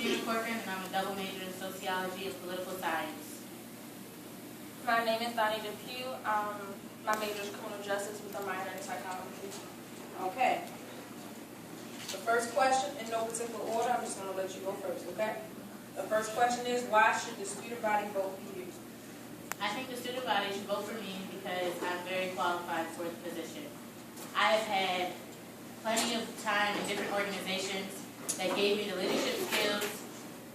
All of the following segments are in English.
Jessicena and I'm a double major in sociology and political science. My name is Donnie Depew. My major is criminal justice with a minor in psychology. Okay. The first question, in no particular order, I'm just going to let you go first, okay? The first question is, why should the student body vote for you? I think the student body should vote for me because I'm very qualified for the position. I have had plenty of time in different organizations that gave me the leadership skills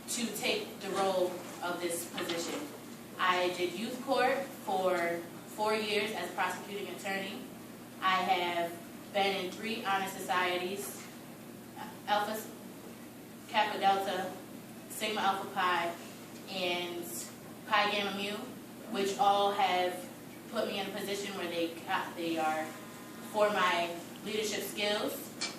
to take the role of this position. I did youth court for 4 years as a prosecuting attorney. I have been in 3 honor societies, Alpha, Kappa Delta, Sigma Alpha Pi, and Pi Gamma Mu, which all have put me in a position where they are for my leadership skills.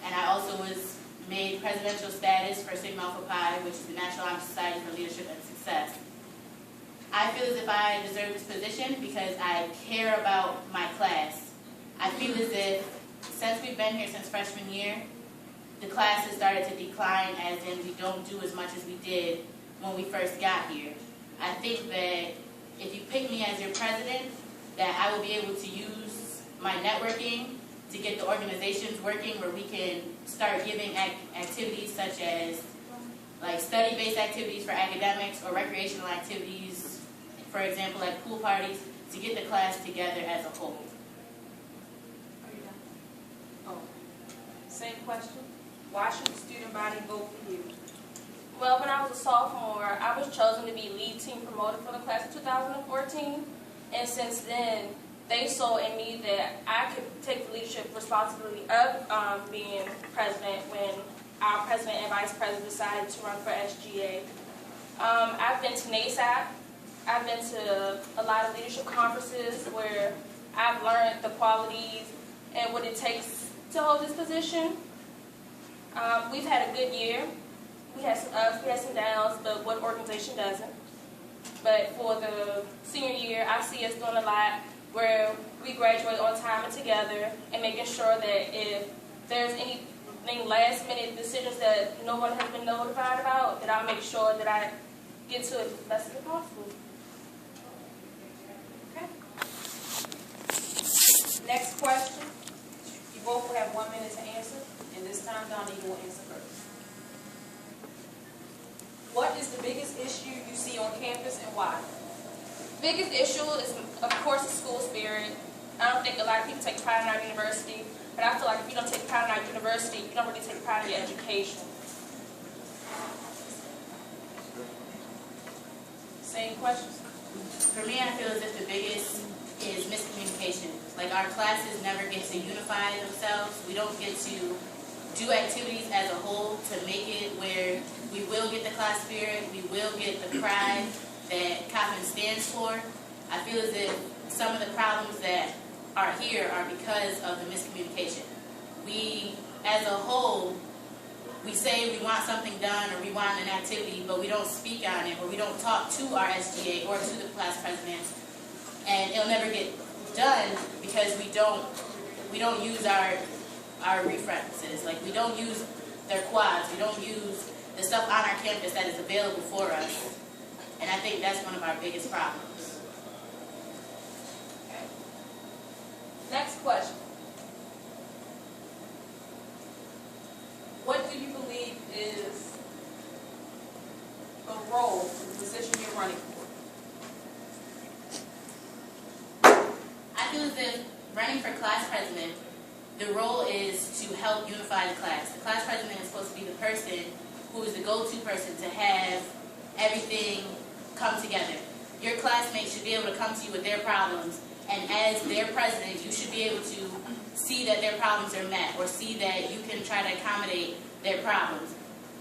And I also was made presidential status for Sigma Alpha Pi, which is the National Honor Society for Leadership and Success. I feel as if I deserve this position because I care about my class. I feel as if since we've been here since freshman year, the class has started to decline, as in we don't do as much as we did when we first got here. I think that if you pick me as your president, that I will be able to use my networking to get the organizations working where we can start giving activities such as like study-based activities for academics or recreational activities, for example, like pool parties, to get the class together as a whole. Are you done? Oh. Same question. Why should the student body vote for you? Well, when I was a sophomore, I was chosen to be lead team promoter for the class of 2014. And since then, they saw in me that I could take the leadership responsibility of being president when our president and vice president decided to run for SGA. I've been to NASAP. I've been to a lot of leadership conferences where I've learned the qualities and what it takes to hold this position. We've had a good year. We had some ups, we had some downs, but what organization doesn't? But for the senior year, I see us doing a lot where we graduate on time and together, and making sure that if there's anything last-minute decisions that no one has been notified about, that I'll make sure that I get to it as best as possible. Okay. Next question. You both will have 1 minute to answer, and this time, Donnie, you will answer first. What is the biggest issue you see on campus and why? Biggest issue is, of course, the school spirit. I don't think a lot of people take pride in our university, but I feel like if you don't take pride in our university, you don't really take pride in your education. Same questions? For me, I feel as if the biggest is miscommunication. Like, our classes never get to unify themselves. We don't get to do activities as a whole to make it where we will get the class spirit, we will get the pride that Coppin stands for. I feel as if some of the problems that are here are because of the miscommunication. We, as a whole, we say we want something done or we want an activity, but we don't speak on it, or we don't talk to our SGA or to the class presidents, and it'll never get done because we don't use our references. Like, we don't use their quads, we don't use the stuff on our campus that is available for us. And I think that's one of our biggest problems. Okay. Next question. What do you believe is the role of the position you're running for? I feel as if running for class president, the role is to help unify the class. The class president is supposed to be the person who is the go-to person to have everything come together. Your classmates should be able to come to you with their problems, and as their president, you should be able to see that their problems are met, or see that you can try to accommodate their problems.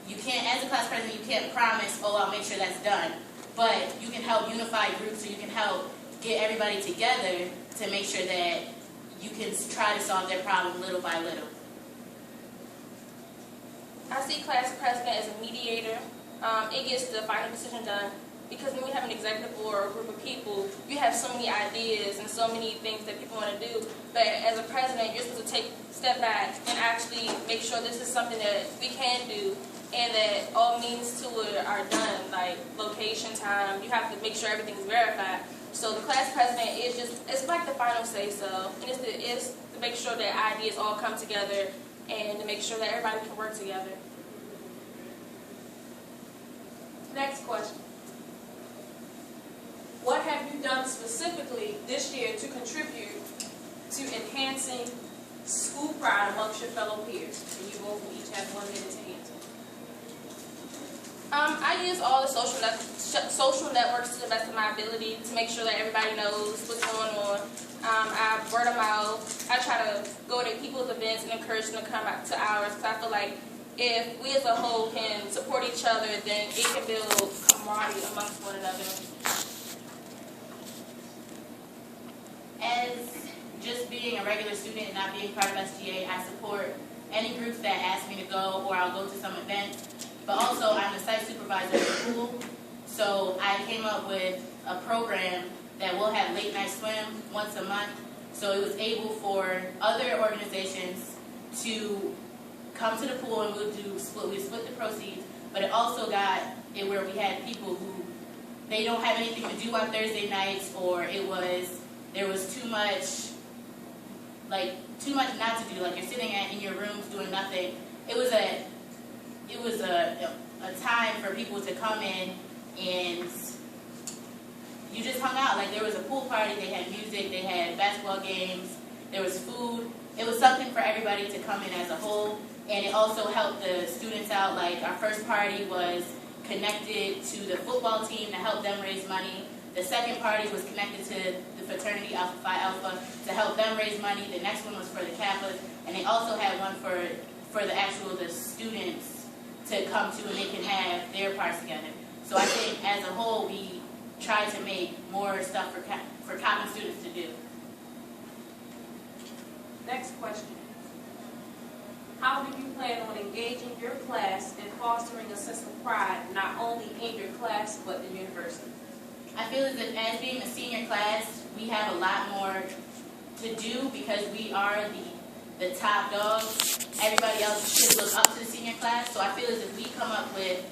You can't, as a class president, you can't promise, oh, I'll make sure that's done, but you can help unify groups, so you can help get everybody together to make sure that you can try to solve their problem little by little. I see class president as a mediator. It gets the final decision done. because when we have an executive board or a group of people, you have so many ideas and so many things that people want to do. But as a president, you're supposed to take a step back and actually make sure this is something that we can do and that all means to it are done, like location, time. You have to make sure everything's verified. So the class president is it's like the final say-so. And it's to make sure that ideas all come together and to make sure that everybody can work together. Next question. What have you done specifically this year to contribute to enhancing school pride amongst your fellow peers? And you both will each have 1 minute to answer. I use all the social networks to the best of my ability to make sure that everybody knows what's going on. I word of mouth. I try to go to people's events and encourage them to come out to ours, because I feel like if we as a whole can support each other, then it can build camaraderie amongst one another. As just being a regular student and not being part of SGA, I support any groups that ask me to go, or I'll go to some events. But also, I'm the site supervisor at the pool, so I came up with a program that will have late night swim once a month. So it was able for other organizations to come to the pool, and we split the proceeds. But it also got it where we had people who they don't have anything to do on Thursday nights, or there was too much not to do. Like you're sitting in your rooms doing nothing. It was a time for people to come in and you just hung out. Like there was a pool party, they had music, they had basketball games, there was food. It was something for everybody to come in as a whole, and it also helped the students out. Like our first party was connected to the football team to help them raise money. The second party was connected to the fraternity Alpha Phi Alpha to help them raise money. The next one was for the Kappas, and they also had one for the students to come to, and they can have their parts together. So I think as a whole, we try to make more stuff for Coppin students to do. Next question. How do you plan on engaging your class and fostering a sense of pride, not only in your class, but the university? I feel as if as being a senior class, we have a lot more to do because we are the top dogs. Everybody else should look up to the senior class. So I feel as if we come up with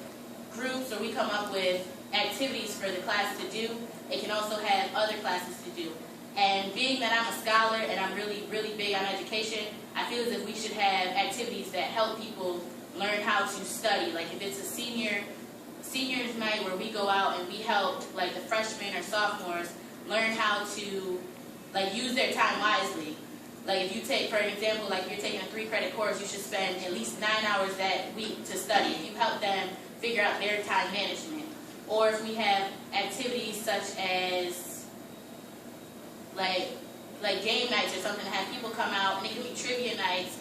groups or we come up with activities for the class to do, it can also have other classes to do. And being that I'm a scholar and I'm really, really big on education, I feel as if we should have activities that help people learn how to study. Like if it's a seniors night where we go out and we help like the freshmen or sophomores learn how to like use their time wisely. Like if you take, for an example, like you're taking a 3-credit course, you should spend at least 9 hours that week to study. If you help them figure out their time management. Or if we have activities such as like game nights or something to have people come out, and it can be trivia nights.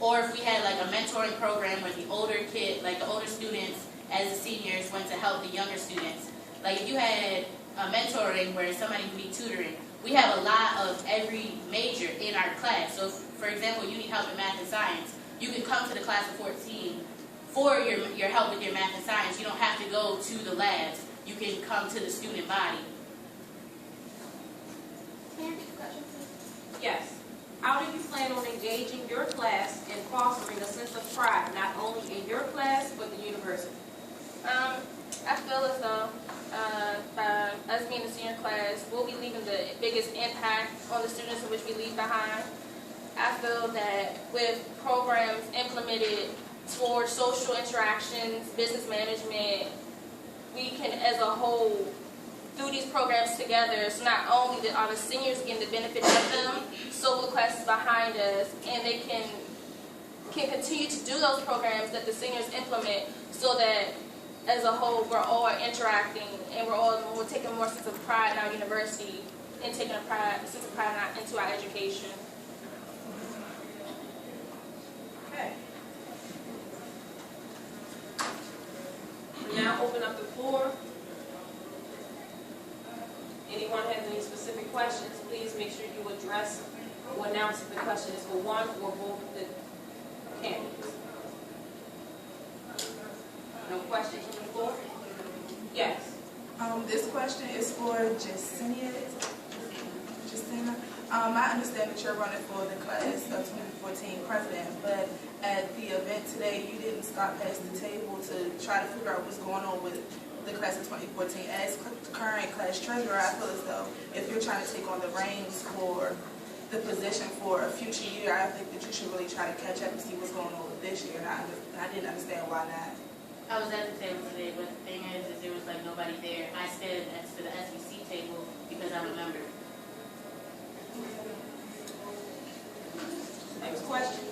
Or if we had like a mentoring program where the older students as the seniors went to help the younger students. Like if you had a mentoring where somebody would be tutoring, we have a lot of every major in our class. So if, for example, you need help in math and science, you can come to the class of 14 for your help with your math and science. You don't have to go to the labs. You can come to the student body. Yes. How do you plan on engaging your class and fostering a sense of pride, not only in your class, but the university? I feel as though by us being a senior class, we'll be leaving the biggest impact on the students in which we leave behind. I feel that with programs implemented towards social interactions, business management, we can as a whole do these programs together, so not only are the seniors getting the benefit of them, so will the classes behind us, and they can continue to do those programs that the seniors implement, so that as a whole we're all interacting and we're taking more sense of pride in our university and taking a sense of pride into our education. Okay. We now open up the floor. Anyone has any specific questions, please make sure you address or announce if the question is for one or both of the candidates. No questions on the floor? Yes. This question is for Jessicena. Jessicena. I understand that you're running for the class of 2014 president, but at the event today, you didn't stop past the table to try to figure out what's going on with the class of 2014. As current class treasurer, I feel as though if you're trying to take on the reins for the position for a future year, I think that you should really try to catch up and see what's going on with this year. And I didn't understand why not. I was at the table today, but the thing is there was like nobody there. I stood next to the SEC table because I'm a member. Next question.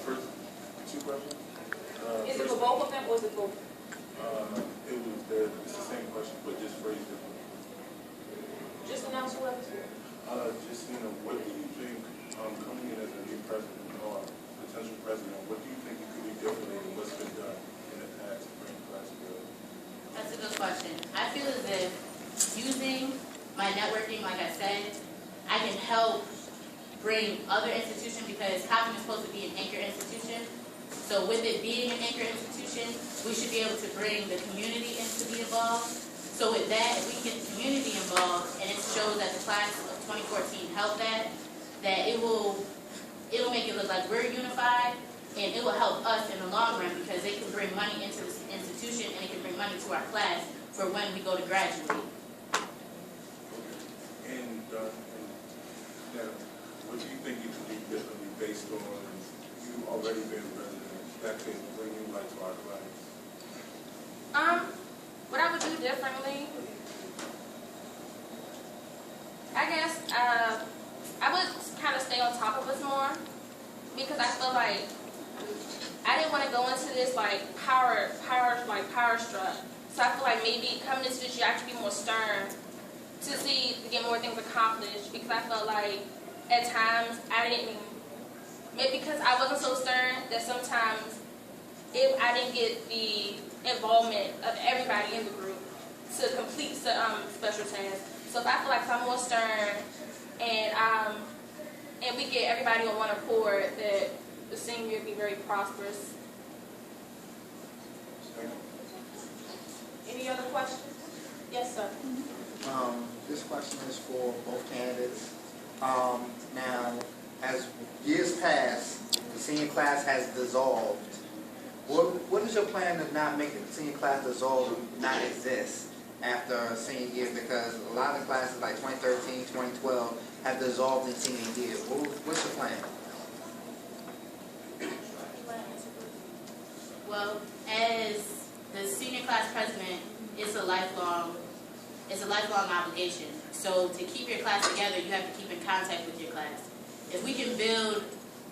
First, two questions. Is it for both of them or is it for? It's the same question, but just phrased differently. Just announce whoever's here. Jessicena, what do you think, coming in as a new president or potential president, what do you think you could do differently than what's been done in the past to bring the class together? That's a good question. I feel as if using my networking, like I said, I can help bring other institutions because Coppin is supposed to be an anchor institution. So with it being an anchor institution, we should be able to bring the community in to be involved. So with that, if we get the community involved and it shows that the class of 2014 helped that it'll make it look like we're unified and it will help us in the long run because they can bring money into this institution and it can bring money to our class for when we go to graduate. And now, what do you think you can do differently based on you already being president that could bring new light to our class? What I would do differently, I guess, I would kind of stay on top of us more because I feel like I didn't want to go into this like power struck. So I feel like maybe coming into this year I should be more stern to get more things accomplished because I felt like at times maybe because I wasn't so stern that sometimes if I didn't get the involvement of everybody in the group to complete special tasks. So if I feel like if I'm more stern and we get everybody on one accord, that the senior year will be very prosperous. Any other questions? Yes, sir. This question is for both candidates. Now, as years pass, the senior class has dissolved. What is your plan to not make the senior class dissolve, not exist after senior year? Because a lot of the classes like 2013, 2012 have dissolved in senior year. What's your plan? Well, as the senior class president, it's a lifelong obligation. So to keep your class together, you have to keep in contact with your class. If we can build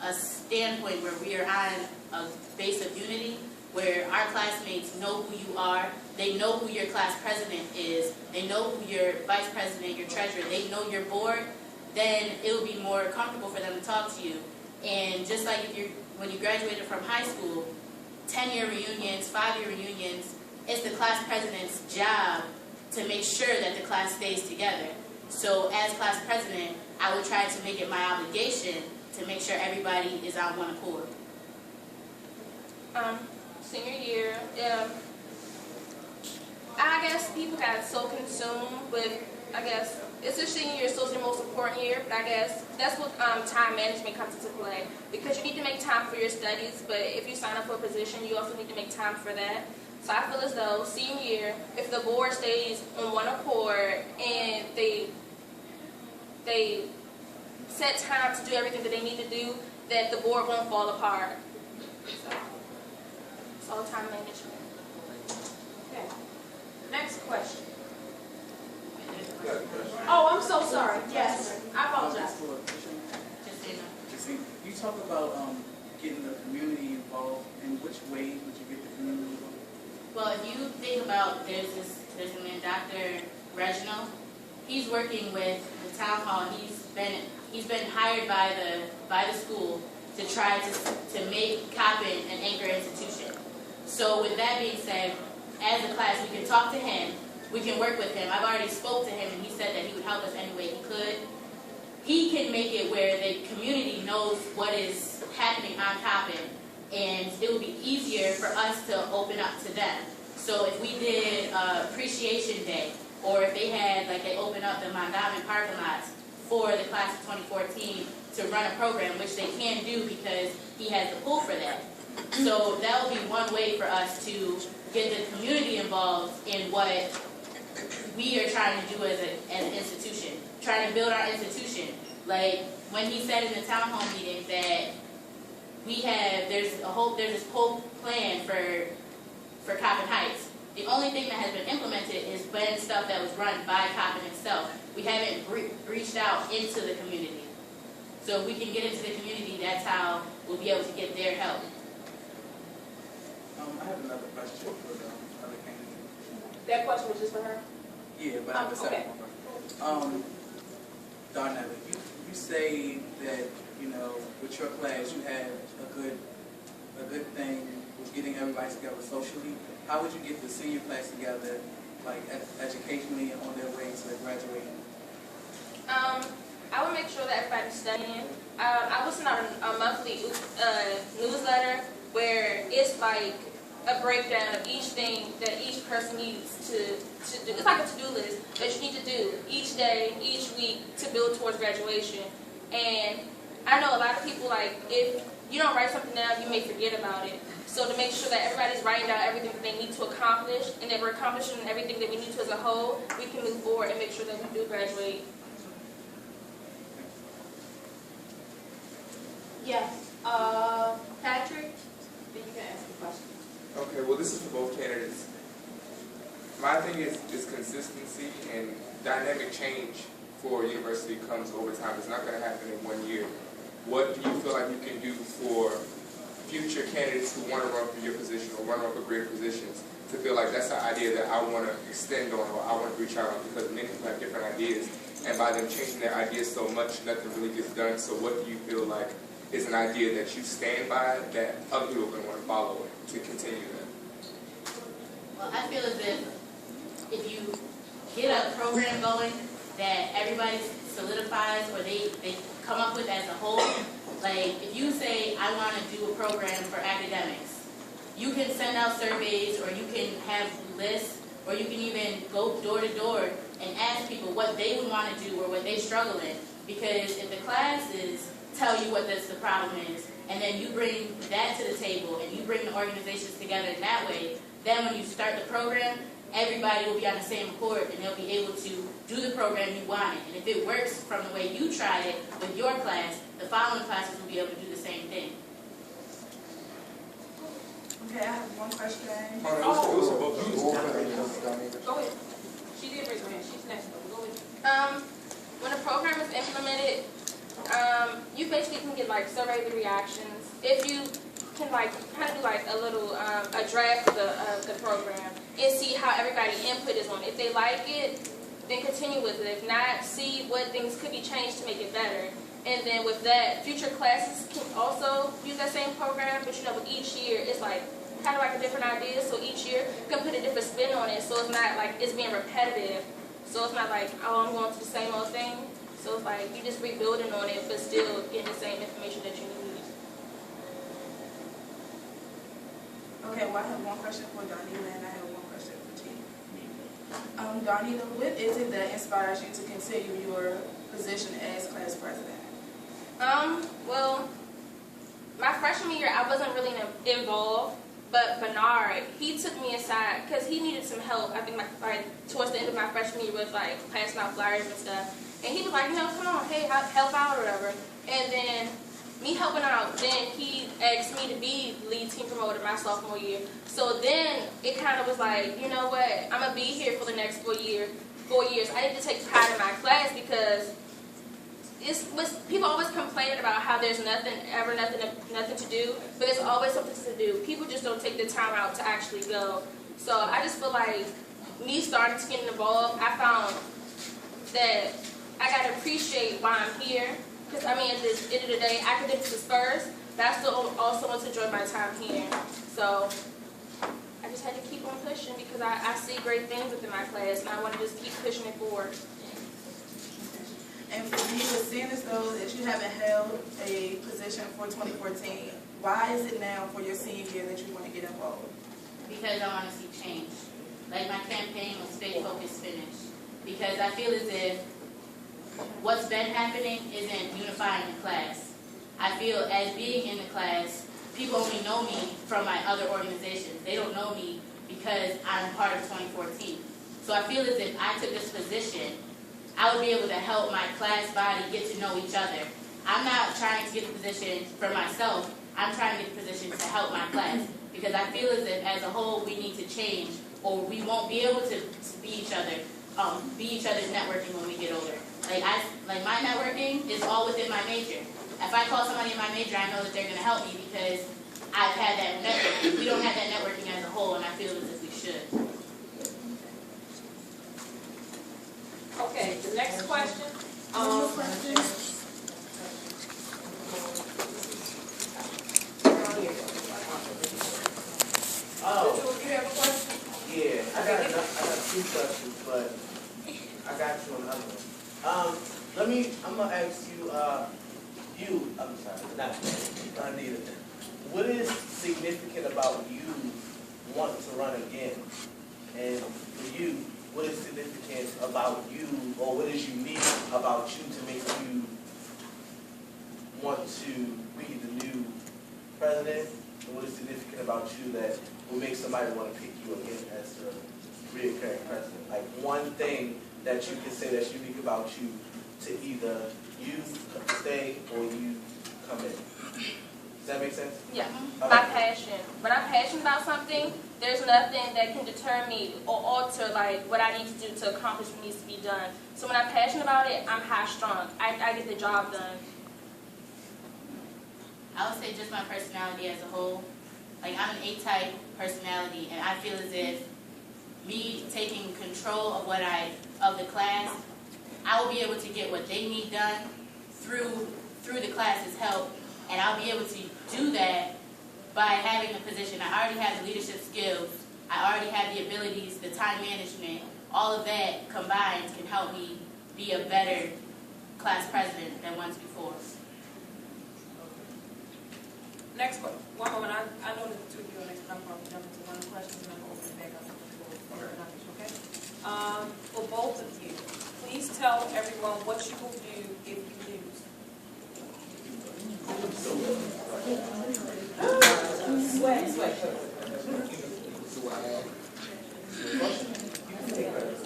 a standpoint where we are on a base of unity, where our classmates know who you are, they know who your class president is, they know who your vice president, your treasurer, they know your board, then it will be more comfortable for them to talk to you. And just like when you graduated from high school, 10-year reunions, 5-year reunions, it's the class president's job to make sure that the class stays together. So as class president, I would try to make it my obligation to make sure everybody is on one accord. Senior year, I guess people got so consumed with, it's a senior year, so it's the most important year, but I guess that's what time management comes into play. Because you need to make time for your studies, but if you sign up for a position, you also need to make time for that. So I feel as though senior year, if the board stays on one accord and they set time to do everything that they need to do, that the board won't fall apart. So it's all time management. Okay. Next question. Oh, I'm so sorry. Yes, I apologize. Jessicena. You talk about getting the community involved. In which way would you get the community involved? Well, if you think about, there's a man, Dr. Reginald. He's working with the town hall. He's been hired by the school to try to make Coppin an anchor institution. So with that being said, as a class, we can talk to him. We can work with him. I've already spoke to him, and he said that he would help us any way he could. He can make it where the community knows what is happening on Coppin, and it will be easier for us to open up to them. So if we did Appreciation Day, or if they had, like they opened up the Montgomery parking lots for the class of 2014 to run a program, which they can do because he has the pool for that. So that would be one way for us to get the community involved in what we are trying to do as an institution, trying to build our institution. Like when he said in the town hall meeting that there's this whole plan for Coppin Heights. The only thing that has been implemented is been stuff that was run by Coppin itself. We haven't reached out into the community. So if we can get into the community, that's how we'll be able to get their help. I have another question for the other candidate. That question was just for her? Yeah, but I have a second one. Darnell, you say that, you know, with your class you had a good thing with getting everybody together socially. How would you get the senior class together, like educationally and on their way to graduating? I would make sure that everybody's studying. I would send out a monthly newsletter where it's like a breakdown of each thing that each person needs to do. It's like a to-do list that you need to do each day, each week to build towards graduation. And I know a lot of people, like, if you don't write something down, you may forget about it. So to make sure that everybody's writing down everything that they need to accomplish, and that we're accomplishing everything that we need to as a whole, we can move forward and make sure that we do graduate. Yes. Patrick, then you can ask the question. Okay, well, this is for both candidates. My thing is consistency, and dynamic change for a university comes over time. It's not going to happen in 1 year. What do you feel like you can do for future candidates who want to run for your position or run for greater positions to feel like that's the idea that I want to extend on or I want to reach out on, because many people have different ideas, and by them changing their ideas so much, nothing really gets done. So what do you feel like is an idea that you stand by that other people are going to want to follow to continue that? Well, I feel as if you get a program going that everybody solidifies or they come up with as a whole, like if you say, I want to do a program for academics, you can send out surveys or you can have lists or you can even go door to door and ask people what they would want to do or what they struggle in. Because if the classes tell you what the problem is, and then you bring that to the table and you bring the organizations together in that way, then when you start the program, everybody will be on the same accord and they'll be able to do the program you wanted. And if it works from the way you tried it with your class, the following classes will be able to do the same thing. Okay, I have one question. Go ahead. She did raise her hand. She's next. Go ahead. When a program is implemented, you basically can get like survey the reactions. If you can like kind of do like a little a draft of the program and see how everybody input is on it. If they like it, then continue with it. If not, see what things could be changed to make it better. And then with that, future classes can also use that same program, but you know, with each year, it's like kind of like a different idea. So each year, you can put a different spin on it. So it's not like it's being repetitive. So it's not like, oh, I'm going to the same old thing. So it's like you're just rebuilding on it, but still getting the same information that you need. Okay, well, I have one question for Darnita and I have one question for T. Darnita, what is it that inspires you to continue your position as class president? Well, my freshman year, I wasn't really involved, but Bernard, he took me aside because he needed some help. I think like towards the end of my freshman year with like passing out flyers and stuff. And he was like, no, come on, hey, help out or whatever. And then me helping out, then he asked me to be lead team promoter my sophomore year. So then it kind of was like, you know what, I'm going to be here for the next 4 years. I need to take pride in my class because people always complaining about how there's nothing to do, but there's always something to do. People just don't take the time out to actually go. So I just feel like me starting to get involved, I found that I got to appreciate why I'm here. Because, I mean, at the end of the day, academics is first, but I still also want to enjoy my time here. So I just had to keep on pushing because I see great things within my class, and I want to just keep pushing it forward. And for you, seeing as though that you haven't held a position for 2014, why is it now for your senior year that you want to get involved? because I want to see change. Like my campaign was Stay Focused Finish. Because I feel as if what's been happening isn't unifying the class. I feel as being in the class, people only know me from my other organizations. They don't know me because I'm part of 2014. So I feel as if I took this position, I would be able to help my class body get to know each other. I'm not trying to get the position for myself. I'm trying to get the position to help my class. Because I feel as if as a whole we need to change, or we won't be able to be each other's networking when we get older. Like my networking is all within my major. If I call somebody in my major, I know that they're going to help me because I've had that networking. We don't have that networking as a whole, and I feel as if we should. Okay, the next question. You have a question? Yeah, I got two questions, but I got you another one. I'm gonna ask you, I'm sorry, not Anita. What is significant about you wanting to run again? And for you, what is significant about you, or what is unique about you to make you want to be the new president? And what is significant about you that will make somebody want to pick you again as the reoccurring president? Like one thing that you can say that's unique about you to either you stay or you come in. Does that make sense? Yeah, Okay. my passion. When I'm passionate about something, there's nothing that can deter me or alter like what I need to do to accomplish what needs to be done. So when I'm passionate about it, I'm high strung. I get the job done. I would say just my personality as a whole. Like I'm an A-type personality, and I feel as if me taking control of the class, I will be able to get what they need done through the class's help, and I'll be able to do that by having a position. I already have the leadership skills. I already have the abilities, the time management. All of that combined can help me be a better class president than once before. Next question. One moment. I know that the two of you are next, but I'm probably jumping to one of the questions and I'm going to open it back up for others, okay? For both of you, please tell everyone what you will do if you lose. Sweat.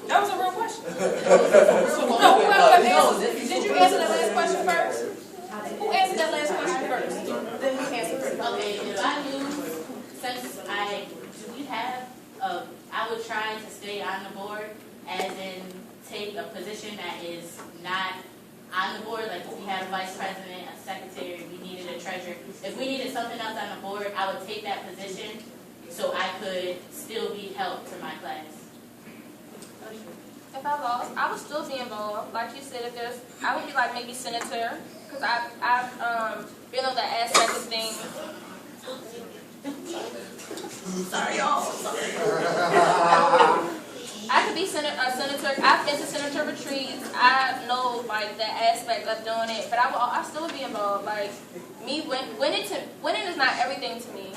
That was a real question. No, whoever answered. Did you answer that last question first? Who answered that last question first? Then you answer first. Okay, if I lose, since I would try to stay on the board, as in take a position that is not on the board. Like if we had a vice president, a secretary, we needed a treasurer. If we needed something else on the board, I would take that position so I could still be help to my class. If I lost, I would still be involved. Like you said, I would be like maybe senator, because I've been on the aspect of things. Sorry, y'all. I could be a senator. I've been to senator retreats. I know like the aspect of doing it, but I still would be involved. Like me, winning is not everything to me.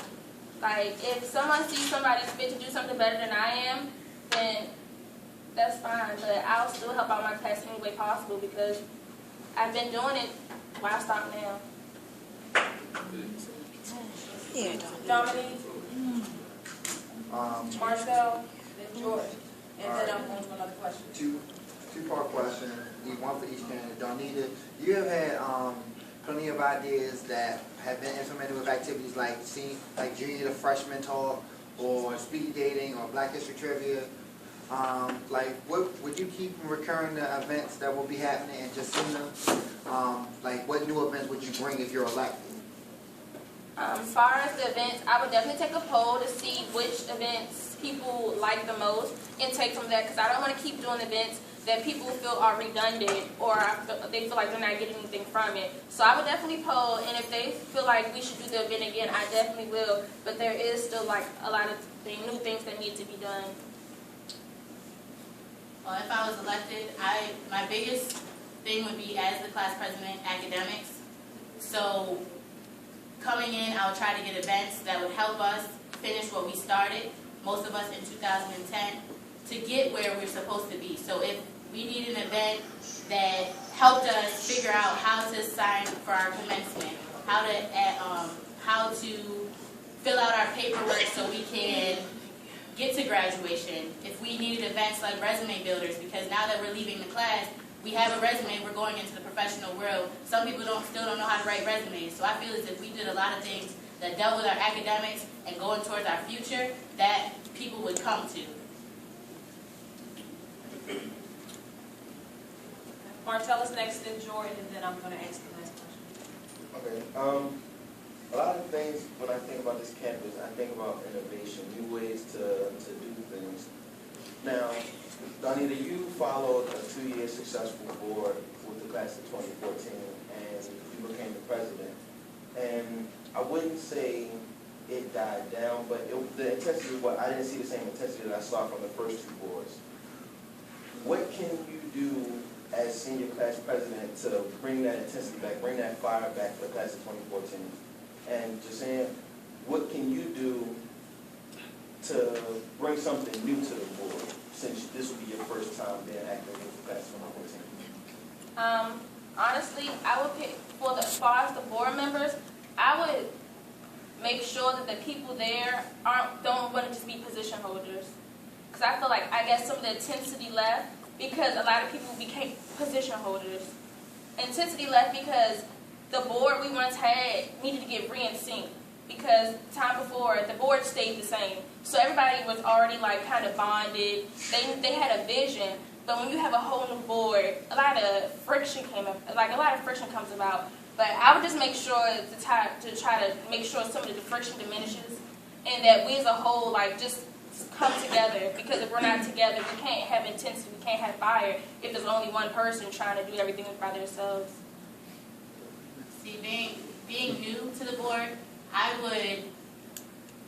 Like if someone sees somebody fit to do something better than I am, then that's fine. But I'll still help out my class any way possible because I've been doing it. Why stop now? Yeah, Dominique, Marcel, then George. And then I'm going to another question. Two-part question, one for each candidate. Donita, you have had plenty of ideas that have been implemented with activities like junior to freshman talk, or speed dating, or Black History Trivia. What would you keep from recurring the events that will be happening in Jessicena? What new events would you bring if you're elected? As far as the events, I would definitely take a poll to see which events people like the most and take from that, because I don't want to keep doing events that people feel are redundant or they feel like they're not getting anything from it. So I would definitely poll, and if they feel like we should do the event again, I definitely will. But there is still like a lot of new things that need to be done. Well, if I was elected, my biggest thing would be, as the class president, academics. So coming in, I would try to get events that would help us finish what we started. most of us in 2010, to get where we're supposed to be. So if we need an event that helped us figure out how to sign for our commencement, how to fill out our paperwork so we can get to graduation, if we needed events like resume builders, because now that we're leaving the class, we have a resume, we're going into the professional world. Some people still don't know how to write resumes. So I feel as if we did a lot of things that dealt with our academics and going towards our future, that people would come to. Martella's next, then Jordan, and then I'm going to ask the last question. Okay. A lot of things, when I think about this campus, I think about innovation, new ways to do things. Now, Donita, you followed a 2-year successful board with the class of 2014, and you became the president. And I wouldn't say it died down, but the intensity, I didn't see the same intensity that I saw from the first 2 boards. What can you do as senior class president to bring that intensity back, bring that fire back for the class of 2014? And Jessicena, what can you do to bring something new to the board, since this will be your first time being active with the class of 2014? Honestly, I would pick, for as far as the board members, I would make sure that the people there don't want to just be position holders. Because I feel like, I guess some of the intensity left because a lot of people became position holders. Intensity left because the board we once had needed to get re-in-sync, because time before the board stayed the same. So everybody was already like kind of bonded. They had a vision, but when you have a whole new board, a lot of friction comes about. But I would just make sure to try to make sure some of the friction diminishes, and that we as a whole like just come together. Because if we're not together, we can't have intensity, we can't have fire if there's only one person trying to do everything by themselves. See, being new to the board, I would,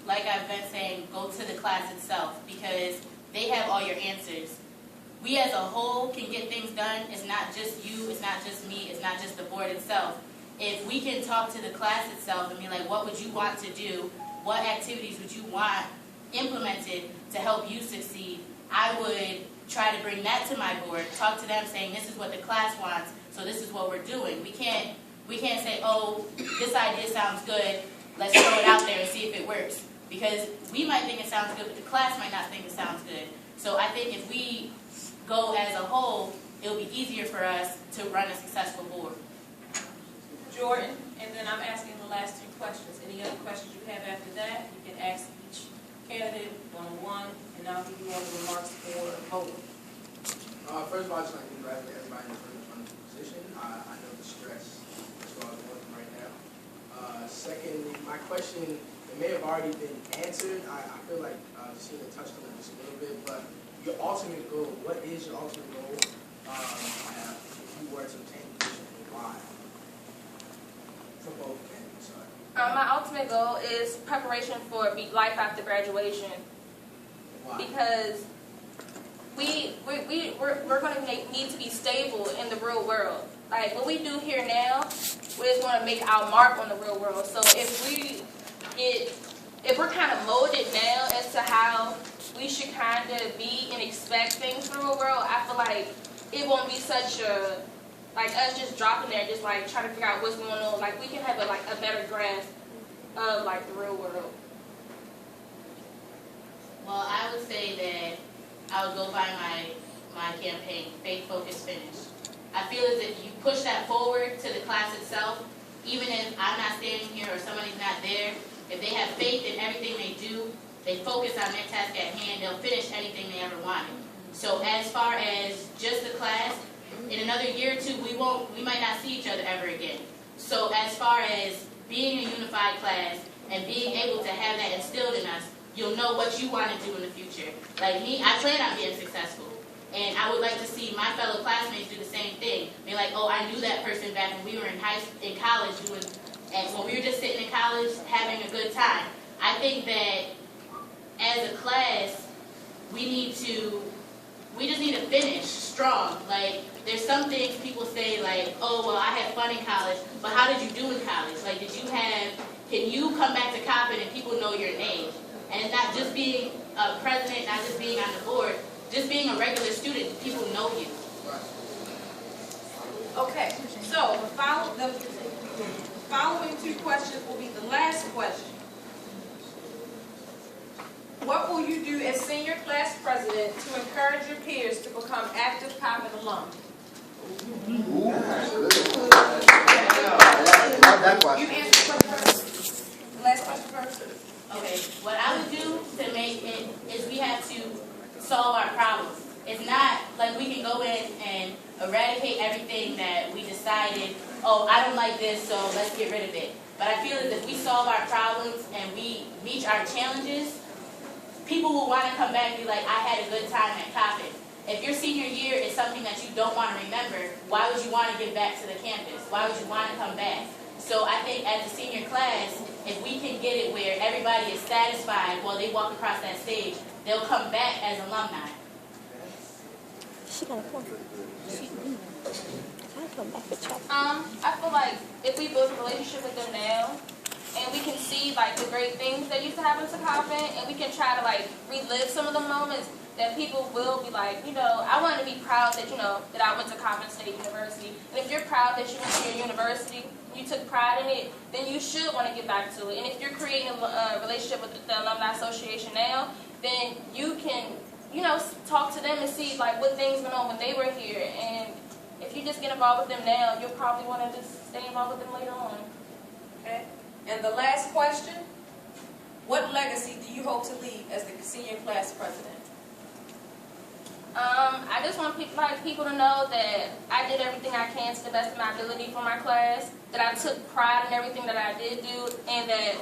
like I've been saying, go to the class itself, because they have all your answers. We as a whole can get things done. It's not just you, it's not just me, it's not just the board itself. If we can talk to the class itself and be like, what would you want to do? What activities would you want implemented to help you succeed? I would try to bring that to my board, talk to them saying, this is what the class wants, so this is what we're doing. We can't say, oh, this idea sounds good, let's throw it out there and see if it works. Because we might think it sounds good, but the class might not think it sounds good. So I think if we go as a whole, it'll be easier for us to run a successful board. Jordan, and then I'm asking the last 2 questions. Any other questions you have after that, you can ask each candidate one-on-one, and I'll give you all the remarks for voting. First of all, I'd just like to congratulate everybody on the position. I know the stress as well as working right now. Second, my question, it may have already been answered. I feel like Jessicena touched on it just a little bit, but your ultimate goal, what is your ultimate goal if you were to obtain the position, and why? For both candidates, sorry. My ultimate goal is preparation for life after graduation. Why? Because we're going to need to be stable in the real world. Like what we do here now, we're just going to make our mark on the real world. So if we're kind of molded now as to how we should kind of be and expect things from the real world, I feel like it won't be such a, like us just dropping there, just like trying to figure out what's going on. Like we can have a better grasp of like the real world. Well, I would say that I would go by my campaign, Faith, Focus, Finish. I feel as if you push that forward to the class itself, even if I'm not standing here or somebody's not there, if they have faith in everything they do, they focus on their task at hand, they'll finish anything they ever wanted. So as far as just the class, in another year or 2, we might not see each other ever again. So as far as being a unified class and being able to have that instilled in us, you'll know what you want to do in the future. Like me, I plan on being successful. And I would like to see my fellow classmates do the same thing. Be like, oh, I knew that person back when we were in college and when we were just sitting in college having a good time. I think that as a class, we just need to finish strong. Like, there's some things people say like, oh, well, I had fun in college, but how did you do in college? Like, can you come back to Coppin and people know your name? And it's not not just being a president, not just being on the board, just being a regular student, people know you. Okay, so the following two questions will be the last question. What will you do as senior class president to encourage your peers to become active Coppin alum? Love that You question. answer the question first. The last question first. Okay, what I would do to make it is we have to solve our problems. It's not like we can go in and eradicate everything that we decided, oh, I don't like this, so let's get rid of it. But I feel that if we solve our problems and we meet our challenges, people will want to come back and be like, I had a good time at Coppin. If your senior year is something that you don't want to remember, why would you want to get back to the campus? Why would you want to come back? So I think as a senior class, if we can get it where everybody is satisfied while they walk across that stage, they'll come back as alumni. She gonna come. I'll come back with y'all. I feel like if we build a relationship with them now, and we can see like the great things that used to happen to Coppin, and we can try to like relive some of the moments, that people will be like, you know, I want to be proud that, you know, that I went to Coppin State University. And if you're proud that you went to your university, you took pride in it, then you should want to get back to it. And if you're creating a relationship with the Alumni Association now, then you can, you know, talk to them and see like what things went on when they were here. And if you just get involved with them now, you'll probably want to just stay involved with them later on. Okay. And the last question, what legacy do you hope to leave as the senior class president? I just want people to know that I did everything I can to the best of my ability for my class, that I took pride in everything that I did do, and that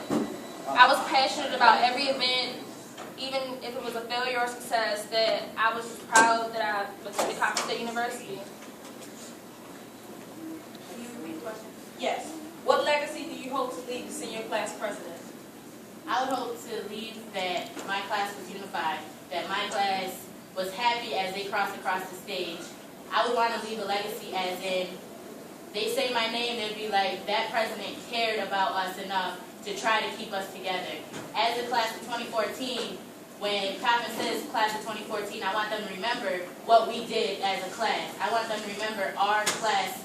I was passionate about every event, even if it was a failure or success, that I was proud that I went to Coppin State University. Can you repeat the question? Yes. What legacy do you hope to leave the senior class president? I would hope to leave that my class was unified, that my class was happy as they crossed across the stage. I would want to leave a legacy as in, they say my name, they'd be like, that president cared about us enough to try to keep us together. As the class of 2014, when Coppin says class of 2014, I want them to remember what we did as a class. I want them to remember our class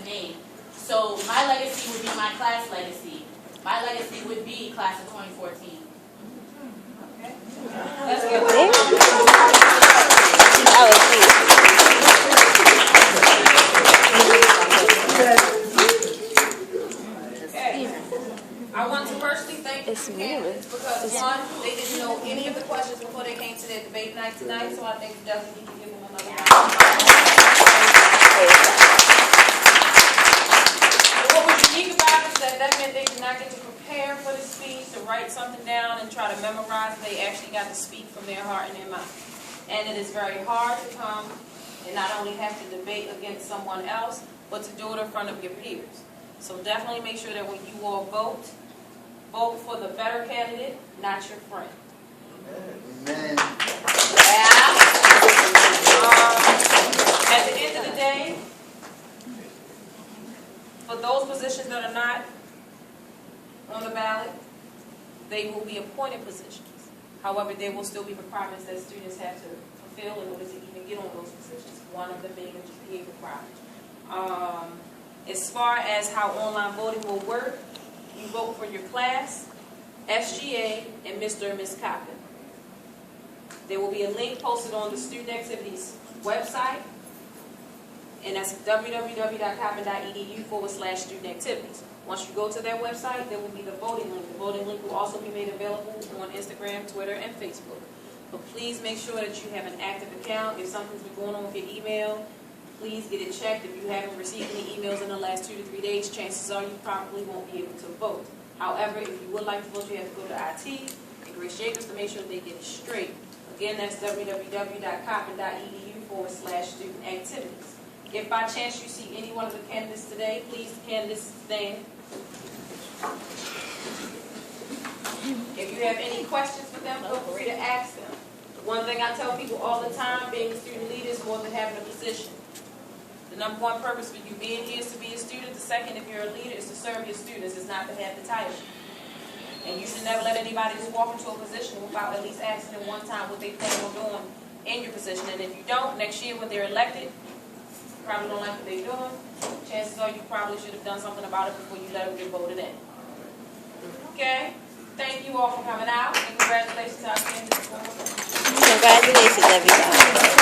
name. So my legacy would be my class legacy. My legacy would be class of 2014. Okay. Let's get That was cute. Okay. I want to personally thank the It's candidates because one, they didn't know any of the questions before they came to their debate night tonight, so I think we definitely need to give them another round. And what was unique about it is that meant they did not get to prepare for the speech, to write something down and try to memorize. They actually got to speak from their heart and their mind. And it is very hard to come and not only have to debate against someone else, but to do it in front of your peers. So definitely make sure that when you all vote for the better candidate, not your friend. Amen. Yeah. At the end of the day, for those positions that are not on the ballot, they will be appointed positions. However, there will still be requirements that students have to fulfill in order to even get on those positions, one of them being a GPA requirement. As far as how online voting will work, you vote for your class, SGA, and Mr. and Ms. Coppin. There will be a link posted on the Student Activities website, and that's www.coppin.edu/student-activities. Once you go to their website, there will be the voting link. The voting link will also be made available on Instagram, Twitter, and Facebook. But please make sure that you have an active account. If something's been going on with your email, please get it checked. If you haven't received any emails in the last 2 to 3 days, chances are you probably won't be able to vote. However, if you would like to vote, you have to go to IT and Grace Jacobs to make sure they get it straight. Again, that's www.coppin.edu/student-activities. If by chance you see any one of the candidates today, please candidates stand. If you have any questions for them, feel free to ask them. One thing I tell people all the time, being a student leader is more than having a position. The number one purpose for you being here is to be a student. The second, if you're a leader, is to serve your students. It's not to have the title. And you should never let anybody just walk into a position without at least asking them one time what they plan on doing in your position. And if you don't, next year when they're elected, probably don't like what they're doing, chances are you probably should have done something about it before you let them get voted in. Okay? Thank you all for coming out, and congratulations to our candidates. Congratulations, everybody.